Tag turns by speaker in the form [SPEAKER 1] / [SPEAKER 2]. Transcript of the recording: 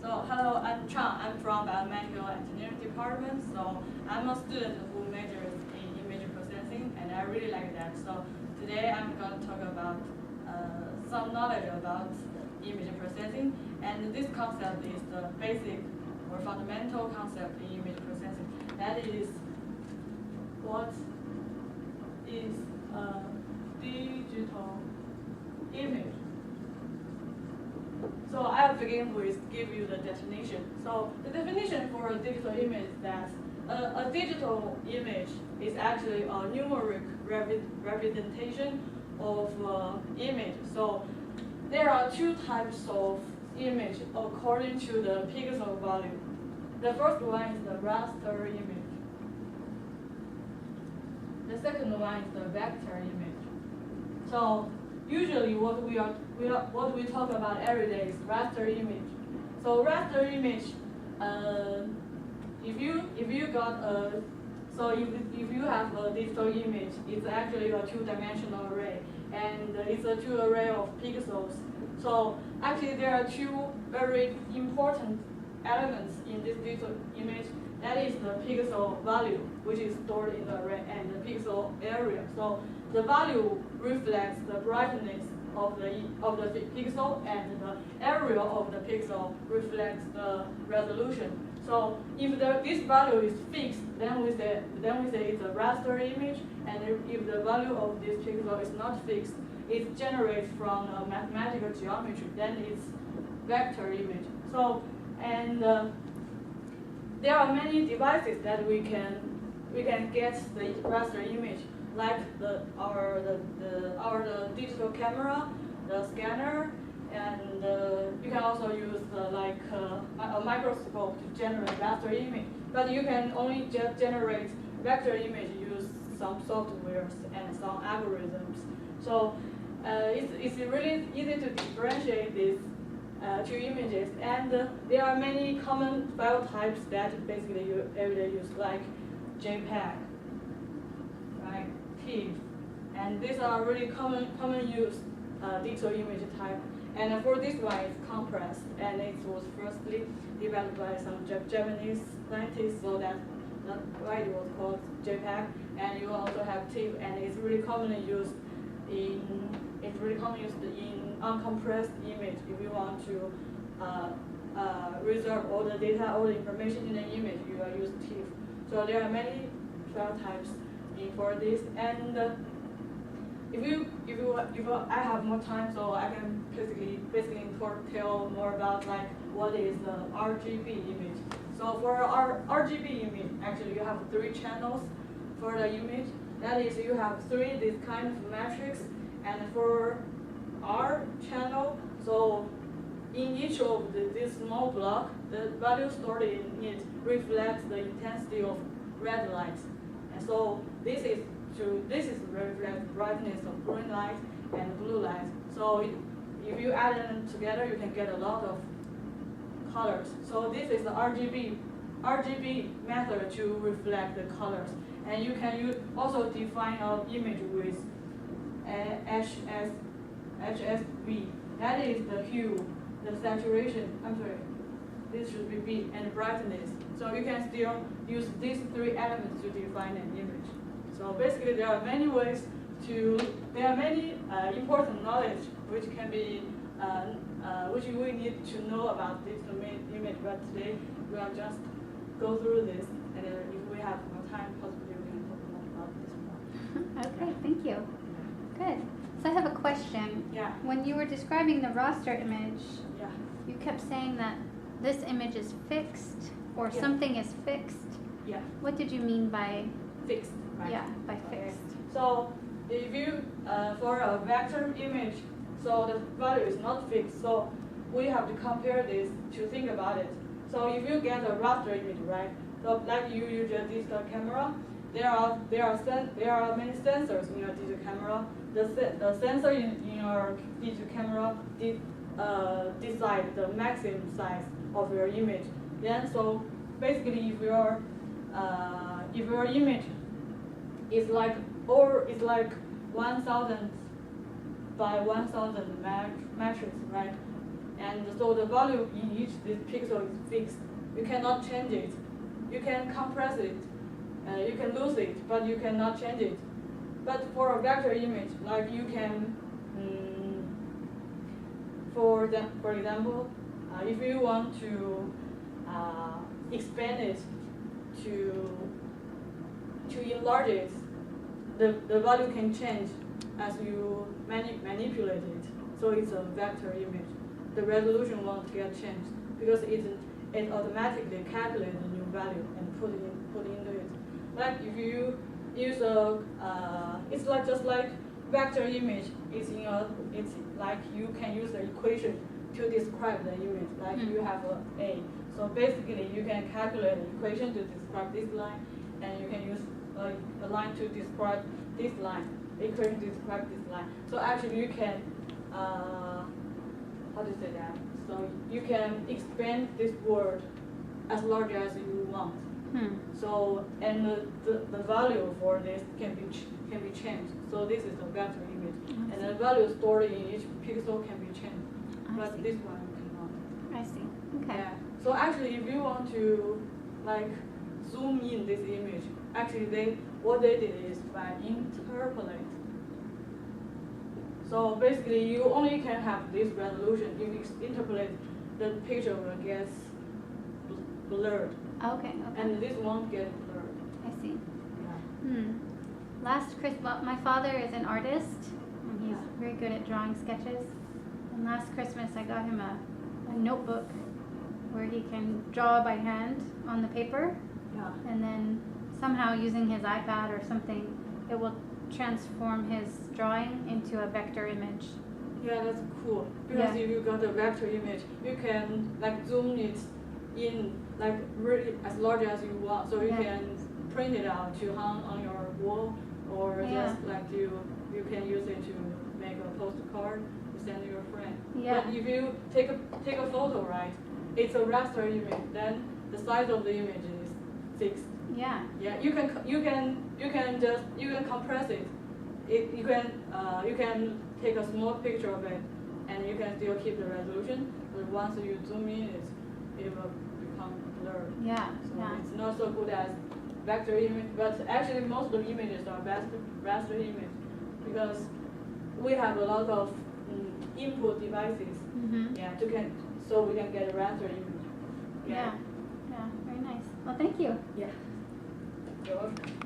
[SPEAKER 1] So hello, I'm Chang. I'm from Biomedical Engineering Department. So I'm a student who majors in image processing, and I really like that. So today I'm going to talk about some knowledge about image processing, and this concept is the basic or fundamental concept in image processing. That is, what is a digital image? So I'll begin with give you the definition. So the definition for a digital image is that a digital image is actually a numeric representation of image. So there are two types of image according to the pixel value. The first one is the raster image. The second one is the vector image. So usually what we talk about every day is raster image. So raster image, if you have a digital image, it's actually a two-dimensional array, and it's a two array of pixels. So actually there are two very important elements in this digital image. That is the pixel value, which is stored in the array, and the pixel area. So the value reflects the brightness of the pixel, and the area of the pixel reflects the resolution. So if this value is fixed, then we say it's a raster image, and if the value of this pixel is not fixed, it generates from a mathematical geometry, then it's vector image. So there are many devices that we can get the raster image, like our digital camera, the scanner, and you can also use a microscope to generate raster image. But you can only generate vector image use some softwares and some algorithms. So it's really easy to differentiate these two images, and there are many common file types that basically you everyday use, like JPEG, right, TIFF, and these are really common use digital image type. And for this one, it's compressed, and it was firstly developed by some Japanese scientists, so that's why it was called JPEG. And you also have TIFF, and it's really commonly used in uncompressed image. If you want to reserve all the data, all the information in the image, you will use TIFF. So there are many file types for this, and if I have more time, so I can basically tell more about like what is the RGB image. So for our RGB image, actually you have 3 channels for the image. That is, you have 3 this kind of matrix, and for R channel, so in each of this small block, the value stored in it reflects the intensity of red light, and so this is reflect brightness of green light and blue light. So if you add them together, you can get a lot of colors. So this is the RGB method to reflect the colors, and you can also define an image with HSV. That is the hue, the saturation. This should be B, and brightness. So you can still use these 3 elements to define an image. So basically, there are many important knowledge which can be which we need to know about this image. But today we will just go through this, and if we have more time, possibly we can talk more about this more.
[SPEAKER 2] Okay, thank you. Good. So I have a question.
[SPEAKER 1] Yeah.
[SPEAKER 2] When you were describing the raster image,
[SPEAKER 1] Yeah.
[SPEAKER 2] you kept saying that this image is fixed, or
[SPEAKER 1] Yeah.
[SPEAKER 2] something is fixed.
[SPEAKER 1] Yeah.
[SPEAKER 2] What did you mean by
[SPEAKER 1] Fixed. Right?
[SPEAKER 2] yeah, by
[SPEAKER 1] Okay.
[SPEAKER 2] fixed?
[SPEAKER 1] So if you for a vector image, so the value is not fixed. So we have to compare this to think about it. So if you get a raster image, right? So like you use your digital camera, there are many sensors in your digital camera. The sensor in your digital camera decide the maximum size of your image. Then so basically if your image is like 1,000 by 1,000 matrix, right? And so the value in each this pixel is fixed. You cannot change it. You can compress it, you can lose it, but you cannot change it. But for a vector image, like you can, for example, if you want to expand it to enlarge it, the value can change as you manipulate it. So it's a vector image. The resolution won't get changed because it automatically calculates the new value and put into it. Like if you use it's like just like vector image. It's like you can use the equation to describe the image. Like you have a. So basically, you can calculate the equation to describe this line, and you can use a line to describe this line, the equation to describe this line. So actually, you can how to say that? So you can expand this word as large as you want. So and the value for this can be changed. So this is a vector image, and the value stored in each pixel can be changed, but this one cannot.
[SPEAKER 2] I see. Okay.
[SPEAKER 1] Yeah. So actually, if you want to like zoom in this image, actually what they did is by interpolate. So basically, you only can have this resolution. If you interpolate, the picture will get blurred.
[SPEAKER 2] Okay.
[SPEAKER 1] And this won't get blurred.
[SPEAKER 2] I see.
[SPEAKER 1] Yeah.
[SPEAKER 2] Last Christmas, well, my father is an artist, and he's very good at drawing sketches. And last Christmas, I got him a notebook where he can draw by hand on the paper, and then somehow using his iPad or something, it will transform his drawing into a vector image.
[SPEAKER 1] Yeah, that's cool. Because if you got a vector image, you can like zoom it in like really as large as you want. So you can print it out to hang on your wall, or just like you can use it to make a postcard to send to your friend.
[SPEAKER 2] Yeah.
[SPEAKER 1] But if you take a photo, right, it's a raster image. Then the size of the image is fixed.
[SPEAKER 2] Yeah.
[SPEAKER 1] Yeah. You can compress it. You can take a small picture of it, and you can still keep the resolution. But once you zoom in, it will become blurred.
[SPEAKER 2] Yeah.
[SPEAKER 1] So it's not so good as vector image, but actually most of the images are raster image because we have a lot of input devices. Yeah, so we can get a raster image.
[SPEAKER 2] Yeah. Very nice. Well, thank you.
[SPEAKER 1] Yeah. You're welcome.